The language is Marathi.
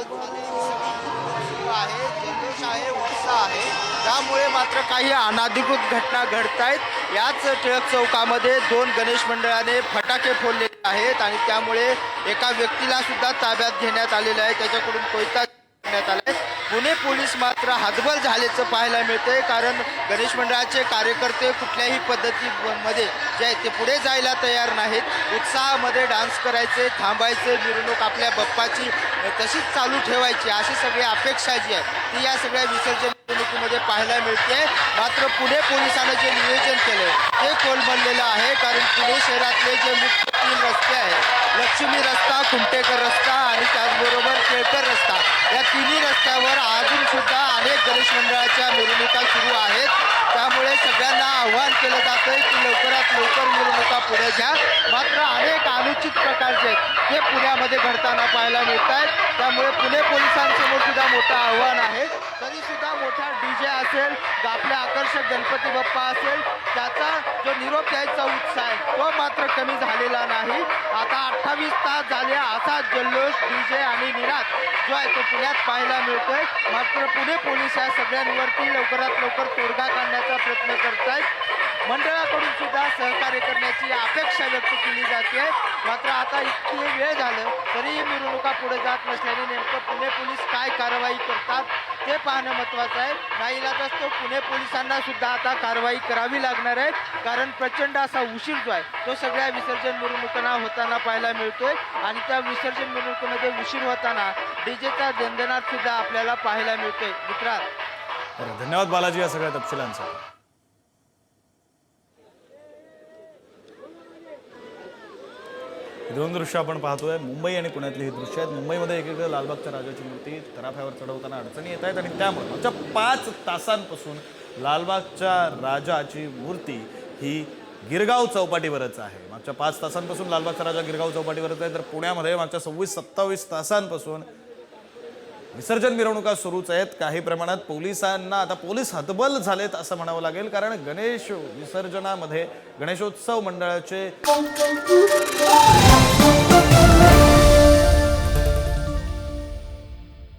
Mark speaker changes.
Speaker 1: सुरू आहे, जल्लोष आहे, उत्साह आहे. त्यामुळे मात्र काही अनधिकृत घटना घडतायत. याच टिळक चौकामध्ये 2 गणेश मंडळाने फटाके फोडलेले आहेत आणि त्यामुळे एका व्यक्तीला सुद्धा ताब्यात घेण्यात आलेलं आहे. त्याच्याकडून कोयता करण्यात आलाय. पुणे पोलीस मात्र हतबल झाल्याचं पाहायला मिळतंय, कारण गणेश मंडळाचे कार्यकर्ते कुठल्याही पद्धतीमध्ये जे आहेत ते पुढे जायला तयार नाहीत. उत्साहामध्ये डान्स करायचे, थांबायचे, मिरवणूक आपल्या बाप्पाची तशीच चालू ठेवायची, अशी सगळी अपेक्षा जी आहे ती या सगळ्या विसर्जन मिरवणुकीमध्ये पाहायला मिळते. मात्र पुणे पोलिसांनी जे नियोजन केलं ते कोलमडलेलं आहे, कारण पुणे शहरातले जे मुख्य 3 रस्ते आहेत, लक्ष्मी रस्ता, कुमटेकर रस्ता आणि त्याचबरोबर केळकर रस्ता, या तिन्ही रस्त्यावर अजून सुद्धा अनेक गणेश मंडळाच्या मिरवणुका सुरू आहेत. त्यामुळे सगळ्यांना आव्हान केलं जातंय की लवकरात लवकर मिरवणुका पुढे घ्या. मात्र अनेक अनुचित प्रकारचे ते पुण्यामध्ये घडताना पाहायला मिळत आहेत. त्यामुळे पुणे पोलिसांसमोर सुद्धा मोठं आव्हान आहे. तरी सुद्धा मोठा डीजे असेल, आपल्या आकर्षक गणपती बाप्पा असेल, त्याचा जो निरोप द्यायचा उत्साह आहे तो मात्र कमी झालेला नाही. आता 28 तास झाले असा जल्लोष, डीजे आणि निनाद जो आहे तो पुण्यात पाहायला मिळतोय. मात्र पुणे पोलीस या सगळ्यांवरती लवकरात लवकर तोडगा काढण्याचा प्रयत्न करतायत. मंडळाकडून सुद्धा सहकार्य करण्याची अपेक्षा व्यक्त केली जाते. मात्र आता इतकी वेळ झालं तरीही मिरवणुका पुढे जात नसल्याने नेमकं पुणे पोलीस काय कारवाई करतात ते पाहणं महत्त्वाचं आहे. नाईलाजास्तव असतो पुणे पोलिसांना सुद्धा आता कारवाई करावी लागणार आहे, कारण प्रचंड असा उशीर जो आहे तो सगळ्या विसर्जन मिरवणुकांना होताना पाहायला मिळतोय. आणि त्या विसर्जन मिरवणुकीमध्ये उशीर होताना डीजेचा दणदणाट सुद्धा आपल्याला पाहायला मिळतोय. मित्रांनो,
Speaker 2: धन्यवाद बालाजी या सगळ्या तपशिलांसाठी. दोन दृश्य आपण पाहतोय, मुंबई आणि पुण्यातली ही दृश्य आहेत. मुंबईमध्ये एकीकडे लालबागच्या राजाची मूर्ती तराफ्यावर चढवताना अडचणी येत आहेत आणि त्यामुळे मागच्या 5 तासांपासून लालबागच्या राजाची मूर्ती ही गिरगाव चौपाटीवरच आहे. मागच्या 5 तासांपासून लालबागचा राजा गिरगाव चौपाटीवरच आहे. तर पुण्यामध्ये मागच्या 26-27 तासांपासून विसर्जन मिरवणुका सुरूच आहेत. काही प्रमाणात पोलिसांना आता पोलीस हतबल झालेत असं म्हणावं लागेल, कारण गणेश विसर्जनामध्ये गणेशोत्सव मंडळाचे